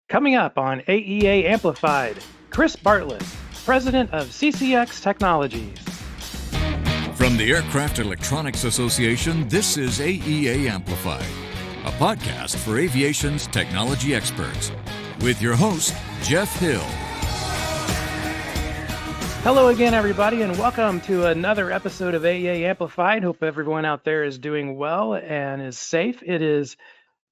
Coming up on AEA Amplified, Chris Bartlett, President of CCX Technologies. From the Aircraft Electronics Association, this is AEA Amplified, a podcast for aviation's technology experts, with your host, Jeff Hill. Hello again, everybody, and welcome to another episode of AEA Amplified. Hope everyone out there is doing well and is safe. It is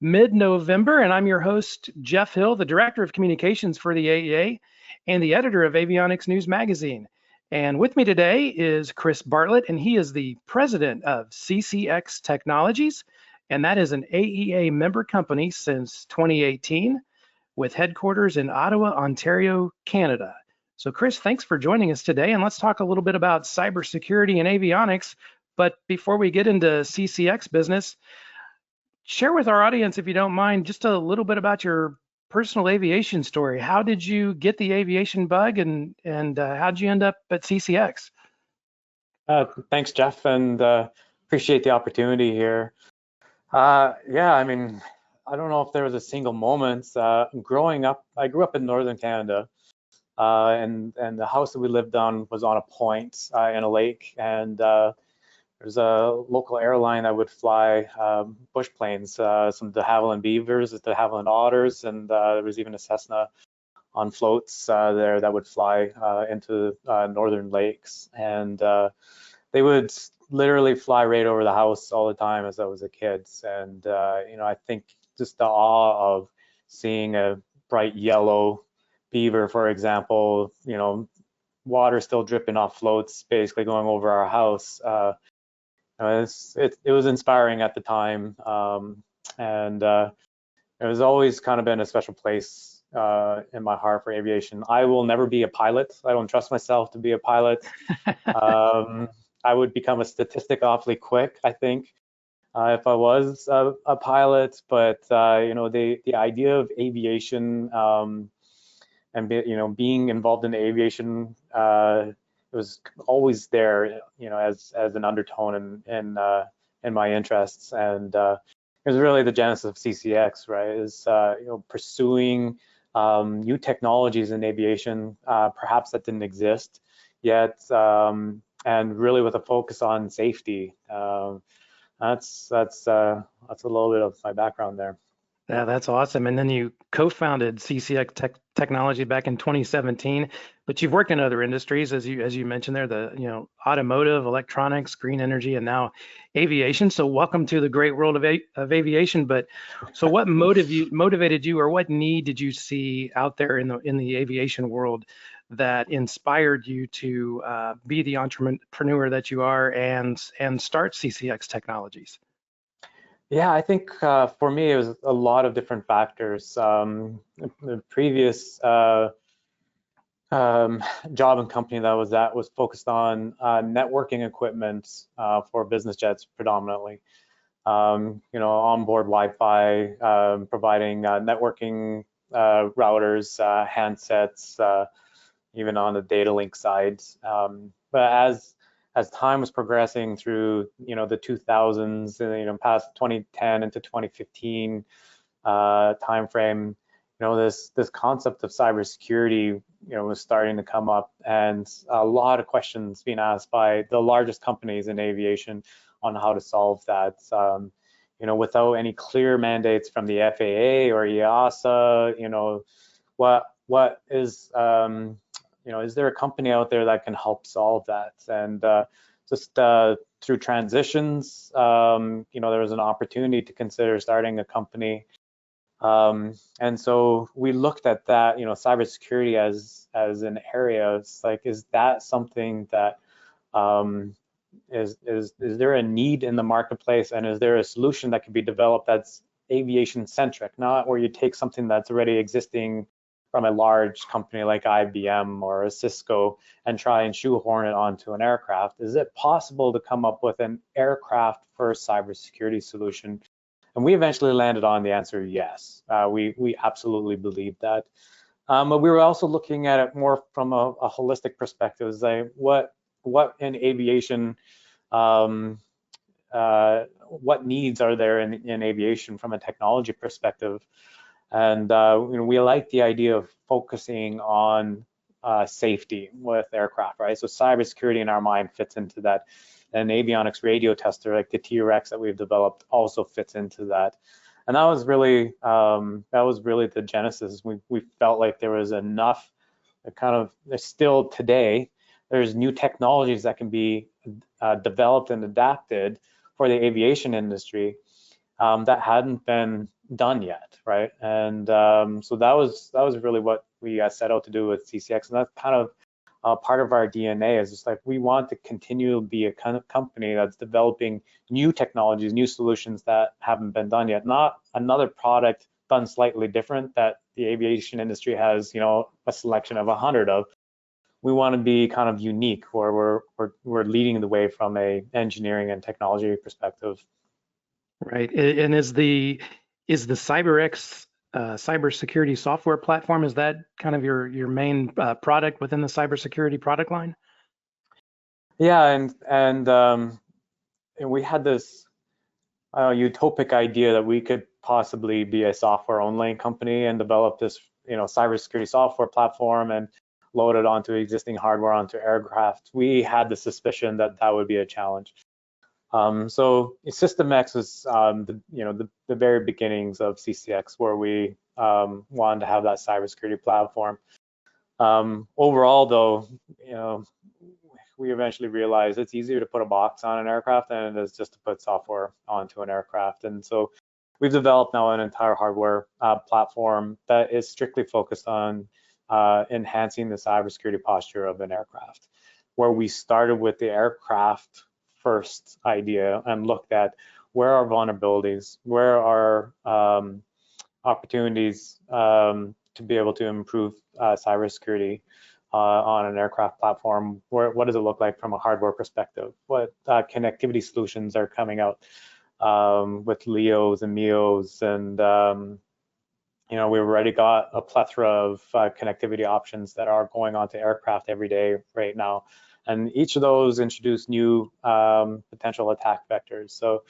mid-November, and I'm your host, Jeff Hill, the Director of Communications for the AEA and the editor of Avionics News Magazine. And with me today is Chris Bartlett, and he is the President of CCX Technologies, and that is an AEA member company since 2018 with headquarters in Ottawa, Ontario, Canada. So Chris, thanks for joining us today, and let's talk a little bit about cybersecurity and avionics. But before we get into CCX business, share with our audience, if you don't mind, just a little bit about your personal aviation story. How did you get the aviation bug, and how did you end up at CCX? Thanks, Jeff, and appreciate the opportunity here. I mean, I don't know if there was a single moment. Growing up, I grew up in northern Canada, and the house that we lived on was on a point in a lake, and there's a local airline that would fly bush planes, some de Havilland Beavers, de Havilland Otters, and there was even a Cessna on floats there that would fly into northern lakes, and they would literally fly right over the house all the time as I was a kid. And I think just the awe of seeing a bright yellow beaver, for example, water still dripping off floats, basically going over our house. It was inspiring at the time, and it was always kind of been a special place in my heart for aviation. I will never be a pilot. I don't trust myself to be a pilot. I would become a statistic awfully quick, I think, if I was a pilot. But the idea of aviation and being involved in the aviation, it was always there, as an undertone in my interests, and it was really the genesis of CCX, right? Is pursuing new technologies in aviation, perhaps that didn't exist yet, and really with a focus on safety. That's a little bit of my background there. Yeah, that's awesome. And then you co-founded CCX Technology back in 2017, but you've worked in other industries, as you mentioned there, the automotive, electronics, green energy, and now aviation. So welcome to the great world of aviation. But so what motivated you, or what need did you see out there in the aviation world that inspired you to be the entrepreneur that you are and start CCX Technologies? Yeah, I think for me, it was a lot of different factors. The previous job and company that I was at was focused on networking equipment for business jets predominantly. Onboard Wi-Fi, providing networking routers, handsets, even on the data link side. But as time was progressing through, the 2000s, past 2010 into 2015 timeframe, this concept of cybersecurity, was starting to come up, and a lot of questions being asked by the largest companies in aviation on how to solve that. Without any clear mandates from the FAA or EASA, what is is there a company out there that can help solve that? And just through transitions, there was an opportunity to consider starting a company. And so we looked at that, cybersecurity as an area. It's like, is that something that is there a need in the marketplace, and is there a solution that can be developed that's aviation centric, not where you take something that's already existing from a large company like IBM or a Cisco and try and shoehorn it onto an aircraft? Is it possible to come up with an aircraft first cybersecurity solution? And we eventually landed on the answer yes. We absolutely believe that. But we were also looking at it more from a holistic perspective. It's like what in aviation, what needs are there in aviation from a technology perspective? And we like the idea of focusing on safety with aircraft, right? So cybersecurity in our mind fits into that. And avionics radio tester like the TRex that we've developed also fits into that. And that was really the genesis. We felt like there was enough still today, there's new technologies that can be developed and adapted for the aviation industry that hadn't been done yet, right? And so that was really what we set out to do with CCX, and that's kind of part of our DNA. Is just like we want to continue to be a kind of company that's developing new technologies, new solutions that haven't been done yet, not another product done slightly different that the aviation industry has, a selection of 100 of. We want to be kind of unique, where we're leading the way from a engineering and technology perspective. Right. And is the CyberX cybersecurity software platform, is that kind of your main product within the cybersecurity product line? Yeah, and we had this utopic idea that we could possibly be a software only company and develop this cybersecurity software platform and load it onto existing hardware onto aircraft. We had the suspicion that that would be a challenge. So SystemX was the very beginnings of CCX, where we wanted to have that cybersecurity platform. Overall, though, we eventually realized it's easier to put a box on an aircraft than it is just to put software onto an aircraft. And so we've developed now an entire hardware platform that is strictly focused on enhancing the cybersecurity posture of an aircraft, where we started with the aircraft first idea and looked at where are vulnerabilities, where are opportunities to be able to improve cybersecurity on an aircraft platform. What does it look like from a hardware perspective? What connectivity solutions are coming out with LEOs and MEOs, and we've already got a plethora of connectivity options that are going onto aircraft every day right now. And each of those introduce new potential attack vectors. So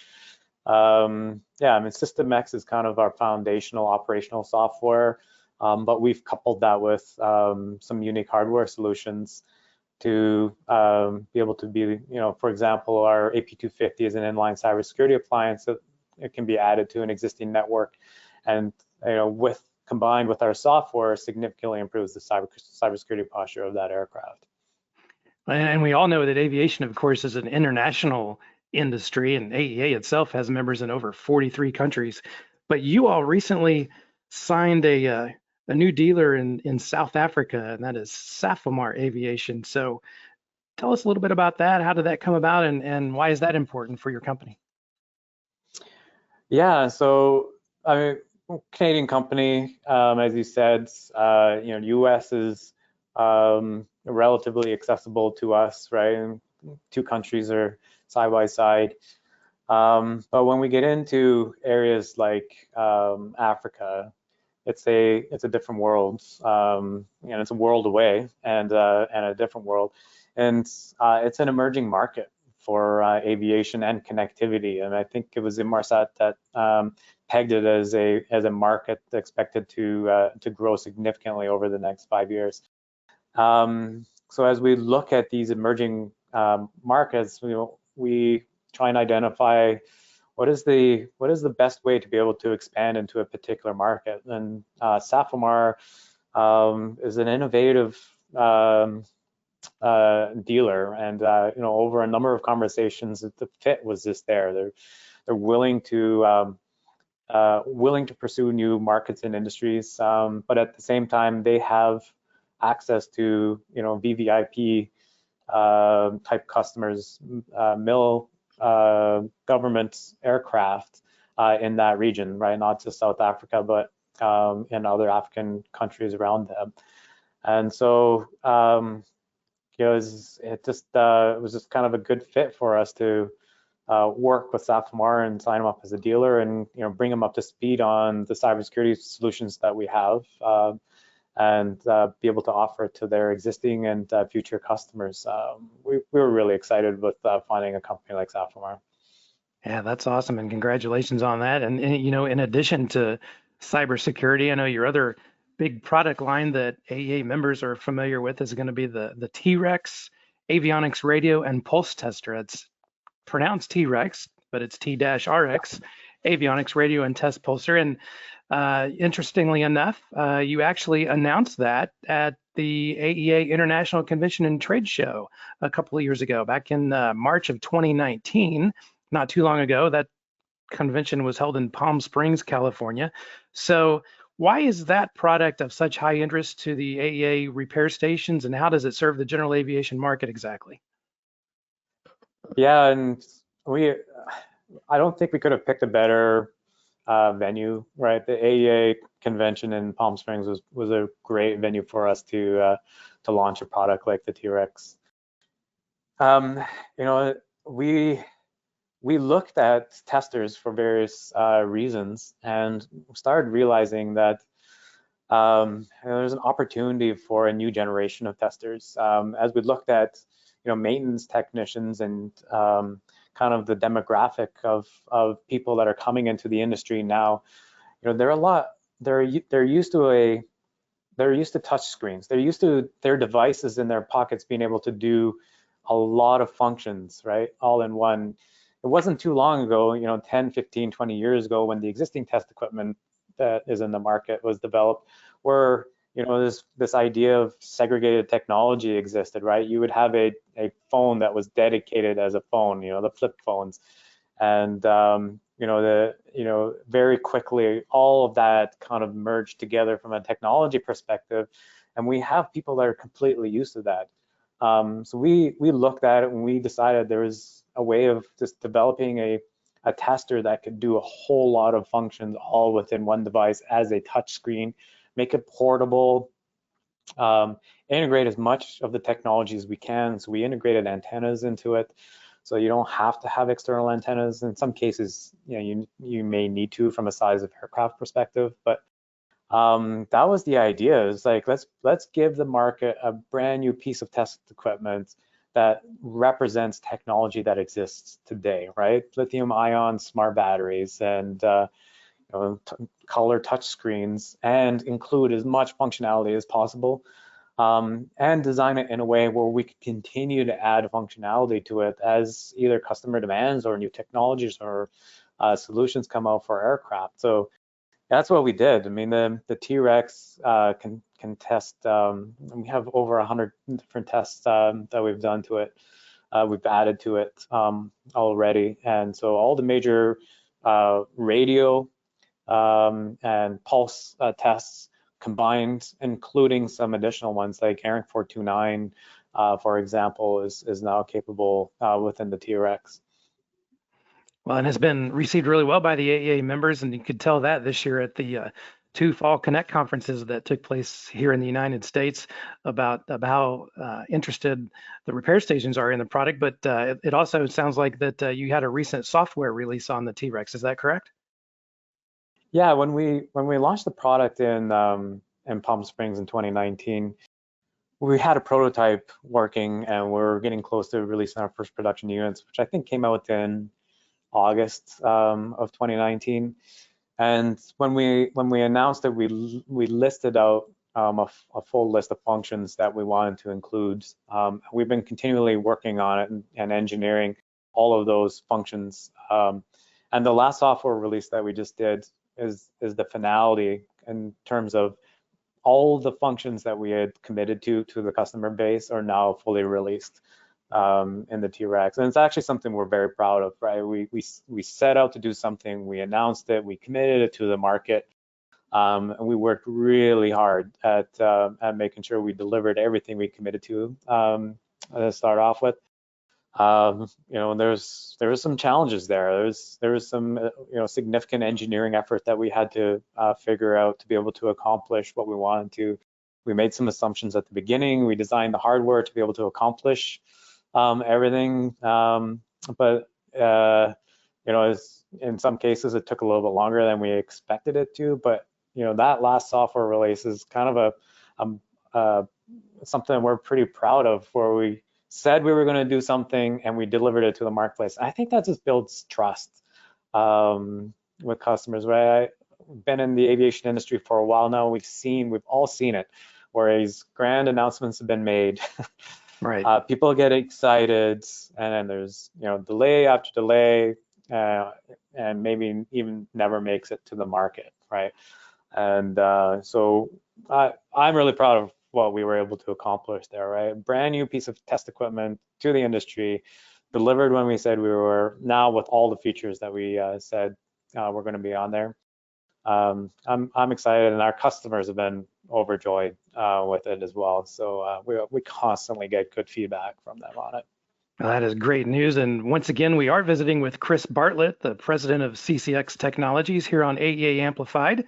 SystemX is kind of our foundational operational software, but we've coupled that with some unique hardware solutions to be able to be, for example, our AP250 is an inline cybersecurity appliance that it can be added to an existing network, and combined with our software, significantly improves the cybersecurity posture of that aircraft. And we all know that aviation, of course, is an international industry, and AEA itself has members in over 43 countries. But you all recently signed a new dealer in South Africa, and that is Safomar Aviation. So tell us a little bit about that. How did that come about, and why is that important for your company? Yeah, so Canadian company, as you said, U.S. is relatively accessible to us, right? And two countries are side by side. But when we get into areas like Africa, it's a different world, and it's a world away, and a different world, and it's an emerging market for aviation and connectivity. And I think it was Inmarsat that pegged it as a market expected to grow significantly over the next 5 years. So as we look at these emerging markets, we try and identify what is the best way to be able to expand into a particular market. And Safomar is an innovative dealer, and over a number of conversations, the fit was just there. They're willing to pursue new markets and industries, but at the same time, they have access to VVIP type customers, government aircraft in that region, right? Not just South Africa, but in other African countries around them. And so it was just kind of a good fit for us to work with Safomar and sign them up as a dealer, and bring them up to speed on the cybersecurity solutions that we have, and be able to offer it to their existing and future customers. We were really excited with finding a company like Safomar. Yeah, that's awesome, and congratulations on that. And in addition to cybersecurity. I know your other big product line that AEA members are familiar with is going to be the TRex avionics radio and pulse tester. It's pronounced TRex, but it's T-RX avionics radio and test pulser. And interestingly enough, you actually announced that at the AEA International Convention and Trade Show a couple of years ago, back in March of 2019, not too long ago. That convention was held in Palm Springs, California. So why is that product of such high interest to the AEA repair stations, and how does it serve the general aviation market exactly? Yeah, and I don't think we could have picked a better venue, right? The AEA convention in Palm Springs was a great venue for us to launch a product like the TRex. You know, we looked at testers for various reasons and started realizing that there's an opportunity for a new generation of testers. As we looked at, maintenance technicians and kind of the demographic of people that are coming into the industry now, they're used to touch screens. They're used to their devices in their pockets being able to do a lot of functions, right, all in one. It wasn't too long ago, 10, 15, 20 years ago, when the existing test equipment that is in the market was developed, where this idea of segregated technology existed, right? You would have a phone that was dedicated as a phone, the flip phones, and very quickly all of that kind of merged together from a technology perspective, and we have people that are completely used to that. So we looked at it and we decided there was a way of just developing a tester that could do a whole lot of functions all within one device as a touch screen, make it portable, integrate as much of the technology as we can. So we integrated antennas into it, so you don't have to have external antennas. In some cases, you may need to from a size of aircraft perspective, but that was the idea. It's like, let's give the market a brand new piece of test equipment that represents technology that exists today, right? Lithium ion smart batteries and color touch screens, and include as much functionality as possible, and design it in a way where we can continue to add functionality to it as either customer demands or new technologies or solutions come out for aircraft. So that's what we did. I mean, the TRex can test. We have over 100 different tests that we've done to it. We've added to it already, and so all the major radio and pulse tests combined, including some additional ones like ARINC 429, for example, is now capable within the TRex. Well, it has been received really well by the AEA members, and you could tell that this year at the two Fall Connect conferences that took place here in the United States about how interested the repair stations are in the product. But it also sounds like that you had a recent software release on the TRex. Is that correct? Yeah, when we launched the product in Palm Springs in 2019, we had a prototype working, and we're getting close to releasing our first production units, which I think came out in August of 2019. And when we announced it, we listed out a full list of functions that we wanted to include. We've been continually working on it and engineering all of those functions. And the last software release that we just did is the finality in terms of all the functions that we had committed to the customer base are now fully released in the TRex. And it's actually something we're very proud of, right? We set out to do something, we announced it, we committed it to the market, and we worked really hard at making sure we delivered everything we committed to start off with. There was some challenges there. There was some significant engineering effort that we had to figure out to be able to accomplish what we wanted to. We made some assumptions at the beginning. We designed the hardware to be able to accomplish everything, but in some cases it took a little bit longer than we expected it to. But that last software release is kind of something we're pretty proud of, where we said we were going to do something and we delivered it to the marketplace. I think that just builds trust with customers, right? been in the aviation industry for a while now. We've all seen it, where these grand announcements have been made. Right. People get excited, and then there's delay after delay, and maybe even never makes it to the market, right? And so I'm really proud of what we were able to accomplish there, right? A brand new piece of test equipment to the industry, delivered when we said we were, now with all the features that we said we're going to be on there. I'm excited, and our customers have been overjoyed with it as well. So we constantly get good feedback from them on it. Well, that is great news. And once again, we are visiting with Chris Bartlett, the president of CCX Technologies here on AEA Amplified.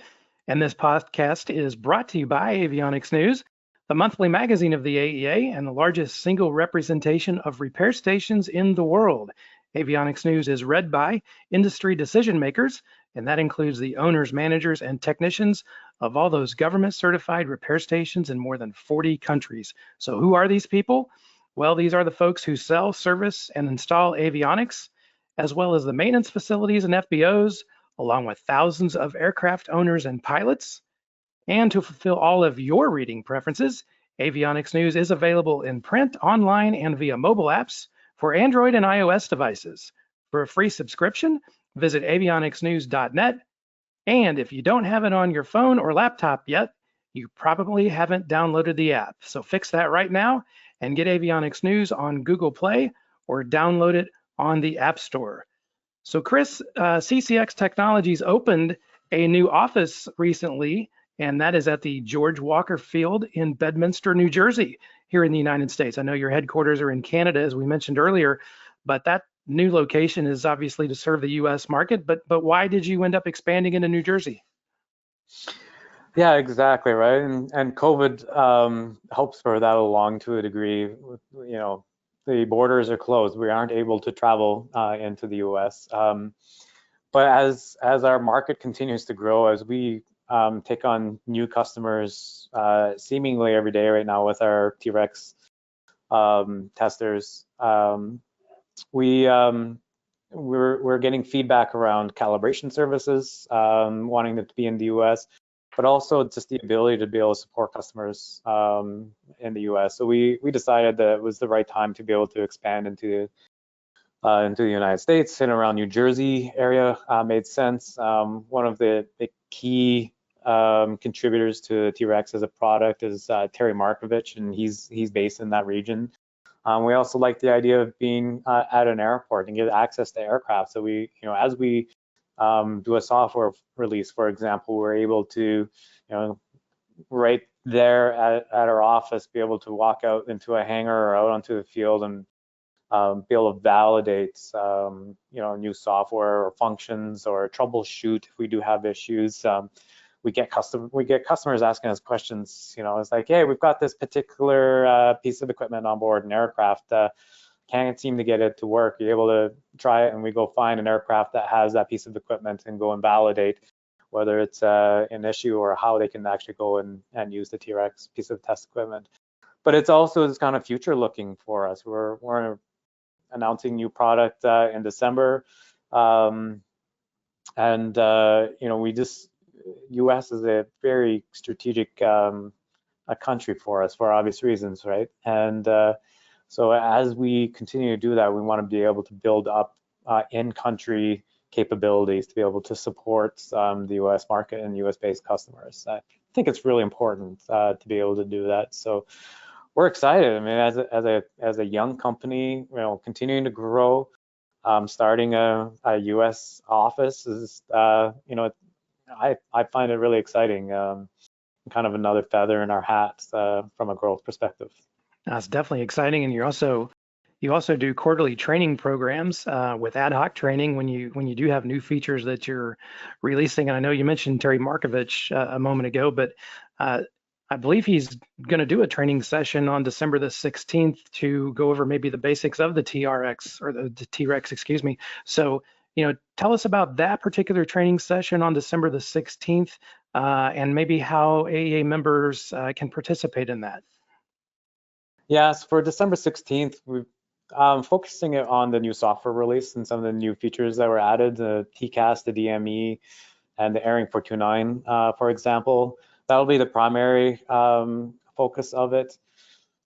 And this podcast is brought to you by Avionics News, the monthly magazine of the AEA and the largest single representation of repair stations in the world. Avionics News is read by industry decision makers, and that includes the owners, managers, and technicians of all those government certified repair stations in more than 40 countries. So who are these people? Well, these are the folks who sell, service, and install avionics, as well as the maintenance facilities and FBOs, along with thousands of aircraft owners and pilots. And to fulfill all of your reading preferences, Avionics News is available in print, online, and via mobile apps for Android and iOS devices. For a free subscription, visit avionicsnews.net. And if you don't have it on your phone or laptop yet, you probably haven't downloaded the app. So fix that right now and get Avionics News on Google Play or download it on the App Store. So Chris, CCX Technologies opened a new office recently, and that is at the George Walker Field in Bedminster, New Jersey, here in the United States. I know your headquarters are in Canada, as we mentioned earlier, but that new location is obviously to serve the U.S. market. But why did you end up expanding into New Jersey? Yeah, exactly, right. And COVID helps for that along to a degree. The borders are closed. We aren't able to travel into the U.S. But as our market continues to grow, as we take on new customers seemingly every day right now with our TRex testers, we're getting feedback around calibration services, wanting them to be in the U.S., but also just the ability to be able to support customers in the U.S. So we decided that it was the right time to be able to expand into the United States, and around New Jersey area made sense. One of the key contributors to TRex as a product is Terry Markovich, and he's based in that region. We also like the idea of being at an airport and get access to aircraft. So we, as we do a software release, for example, we're able to, right there at our office, be able to walk out into a hangar or out onto the field and be able to validate, new software or functions, or troubleshoot if we do have issues. We get customers asking us questions. It's like, hey, we've got this particular piece of equipment on board an aircraft. Can't seem to get it to work. You're able to try it, and we go find an aircraft that has that piece of equipment and go and validate whether it's an issue or how they can actually go and use the TRex piece of test equipment. But it's also this kind of future looking for us. We're announcing new product in December, U.S. is a very strategic a country for us for obvious reasons, right? And so as we continue to do that, we want to be able to build up in-country capabilities to be able to support the U.S. market and U.S.-based customers. I think it's really important to be able to do that. So we're excited. I mean, as a young company, continuing to grow, starting a U.S. office is, I find it really exciting. Kind of another feather in our hat from a growth perspective. That's definitely exciting, and you also do quarterly training programs with ad hoc training when you do have new features that you're releasing. And I know you mentioned Terry Markovich a moment ago, but I believe he's going to do a training session on December the 16th to go over maybe the basics of the TRex or the TRex, excuse me. So, tell us about that particular training session on December the 16th and maybe how AEA members can participate in that. Yes, for December 16th, we're focusing it on the new software release and some of the new features that were added, the TCAS, the DME, and the Airing 429, for example. That'll be the primary focus of it.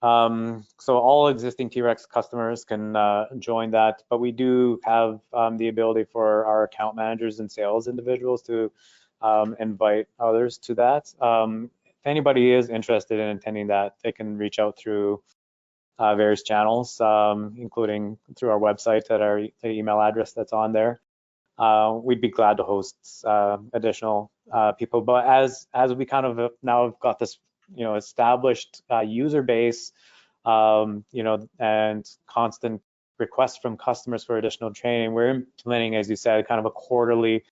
So all existing TRex customers can join that, but we do have the ability for our account managers and sales individuals to invite others to that. If anybody is interested in attending that, they can reach out through various channels, including through our website at our email address that's on there. We'd be glad to host additional people. But as we kind of now have got this, established user base, and constant requests from customers for additional training, we're implementing, as you said, kind of a quarterly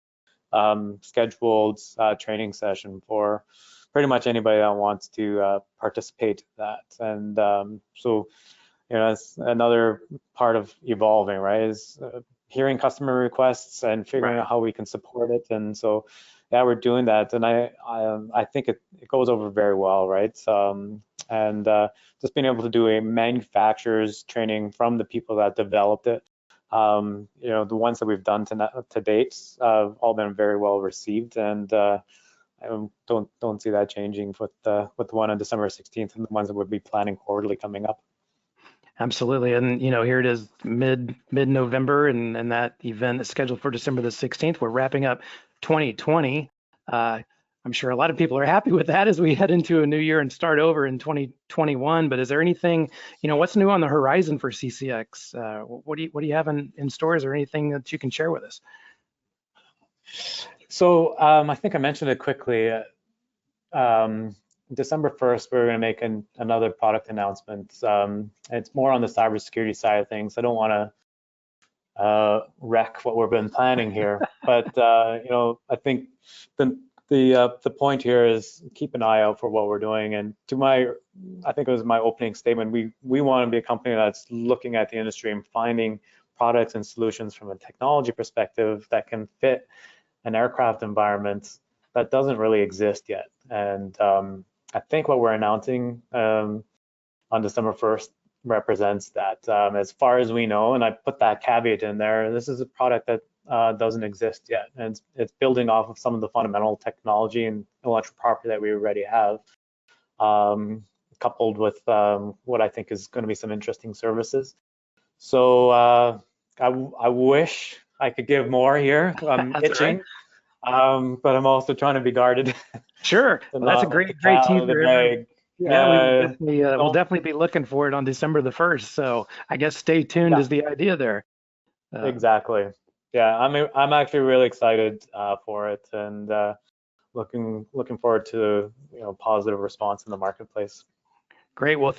scheduled training session for pretty much anybody that wants to participate in that. And so, that's another part of evolving, right? Is hearing customer requests and figuring out how we can support it. And so, yeah, we're doing that, and I think it goes over very well, right? And just being able to do a manufacturer's training from the people that developed it. The ones that we've done to date have all been very well received, and I don't see that changing with the one on December 16th and the ones that we'll be planning quarterly coming up. Absolutely. And, here it is mid-November, and that event is scheduled for December the 16th. We're wrapping up 2020. I'm sure a lot of people are happy with that as we head into a new year and start over in 2021. But is there anything, what's new on the horizon for CCX? What do you have in store? Is there anything that you can share with us? So I think I mentioned it quickly. December 1st, we're going to make another product announcement. It's more on the cybersecurity side of things. I don't want to wreck what we've been planning here, but I think the point here is keep an eye out for what we're doing. And I think it was my opening statement. We want to be a company that's looking at the industry and finding products and solutions from a technology perspective that can fit an aircraft environment that doesn't really exist yet. And I think what we're announcing on December 1st represents that. As far as we know, and I put that caveat in there, this is a product that doesn't exist yet. And it's building off of some of the fundamental technology and intellectual property that we already have, coupled with what I think is going to be some interesting services. So I wish I could give more here. I'm itching. Right. But I'm also trying to be guarded. Sure. Well, that's a great teaser. Yeah, we'll definitely be looking for it on December the 1st. So I guess stay tuned is the idea there. Exactly. Yeah, I'm actually really excited for it, and looking forward to positive response in the marketplace. Great. Well,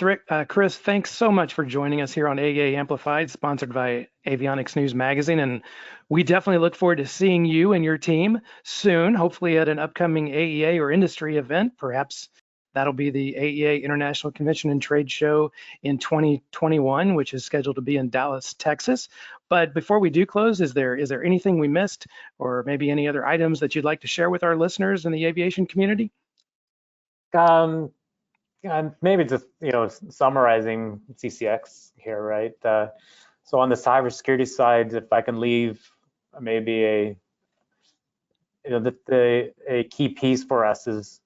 Chris, thanks so much for joining us here on AEA Amplified, sponsored by Avionics News Magazine. And we definitely look forward to seeing you and your team soon, hopefully at an upcoming AEA or industry event. Perhaps that'll be the AEA International Convention and Trade Show in 2021, which is scheduled to be in Dallas, Texas. But before we do close, is there anything we missed, or maybe any other items that you'd like to share with our listeners in the aviation community? Maybe just summarizing CCX here, right? So on the cybersecurity side, if I can leave maybe a key piece for us is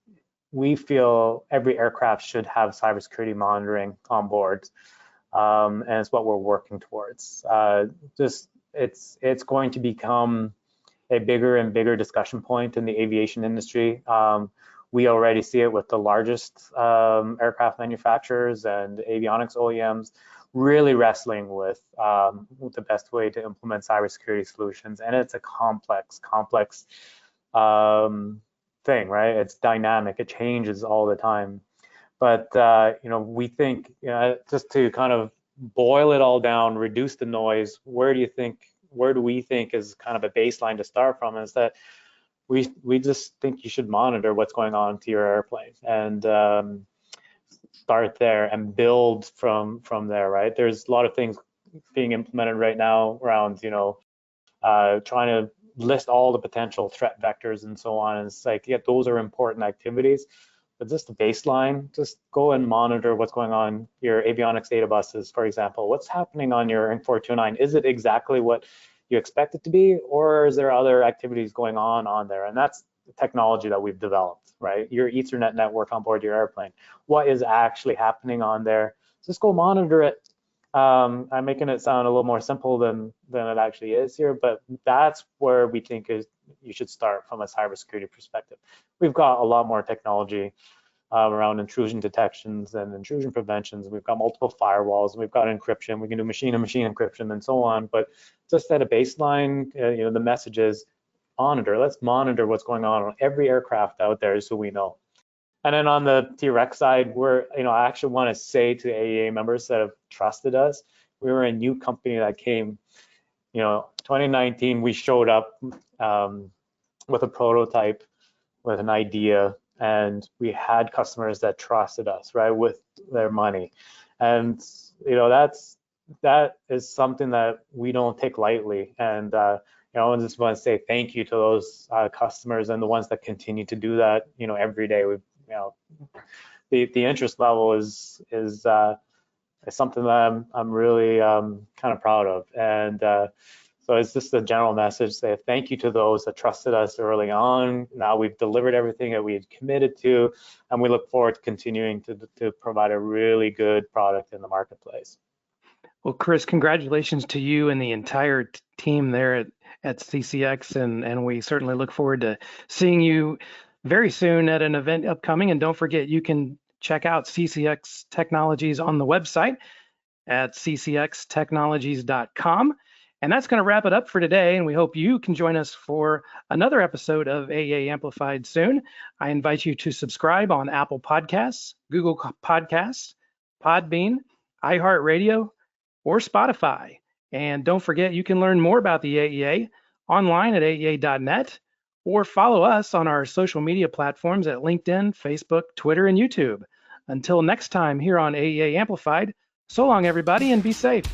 we feel every aircraft should have cybersecurity monitoring on board, and it's what we're working towards. It's going to become a bigger and bigger discussion point in the aviation industry. We already see it with the largest aircraft manufacturers and avionics OEMs really wrestling with the best way to implement cybersecurity solutions. And it's a complex thing, right? It's dynamic, it changes all the time. But we think, just to kind of boil it all down, reduce the noise, where do we think is kind of a baseline to start from, is that we just think you should monitor what's going on to your airplane and start there and build from there, right? There's a lot of things being implemented right now around, trying to list all the potential threat vectors and so on. And it's like, yeah, those are important activities, but just the baseline, just go and monitor what's going on your avionics data buses, for example. What's happening on your Airing 429? Is it exactly what you expect it to be, or is there other activities going on there? And that's the technology that we've developed, right? Your Ethernet network on board your airplane. What is actually happening on there? Just go monitor it. I'm making it sound a little more simple than it actually is here, but that's where we think you should start from a cybersecurity perspective. We've got a lot more technology around intrusion detections and intrusion preventions. We've got multiple firewalls, we've got encryption, we can do machine-to-machine encryption and so on, but just at a baseline, the message is let's monitor what's going on every aircraft out there so we know. And then on the TRex side, I actually want to say to AEA members that have trusted us, we were a new company that came, 2019, we showed up with a prototype, with an idea, and we had customers that trusted us, right, with their money. And, that is something that we don't take lightly. And, I just want to say thank you to those customers and the ones that continue to do that, every day. The interest level is something that I'm really kind of proud of, and so it's just a general message. Say thank you to those that trusted us early on. Now we've delivered everything that we had committed to, and we look forward to continuing to provide a really good product in the marketplace. Well, Chris, congratulations to you and the entire team there at CCX, and we certainly look forward to seeing you very soon at an event upcoming. And don't forget, you can check out CCX Technologies on the website at ccxtechnologies.com. And that's going to wrap it up for today. And we hope you can join us for another episode of AEA Amplified soon. I invite you to subscribe on Apple Podcasts, Google Podcasts, Podbean, iHeartRadio, or Spotify. And don't forget, you can learn more about the AEA online at aea.net, or follow us on our social media platforms at LinkedIn, Facebook, Twitter, and YouTube. Until next time here on AEA Amplified, so long everybody, and be safe.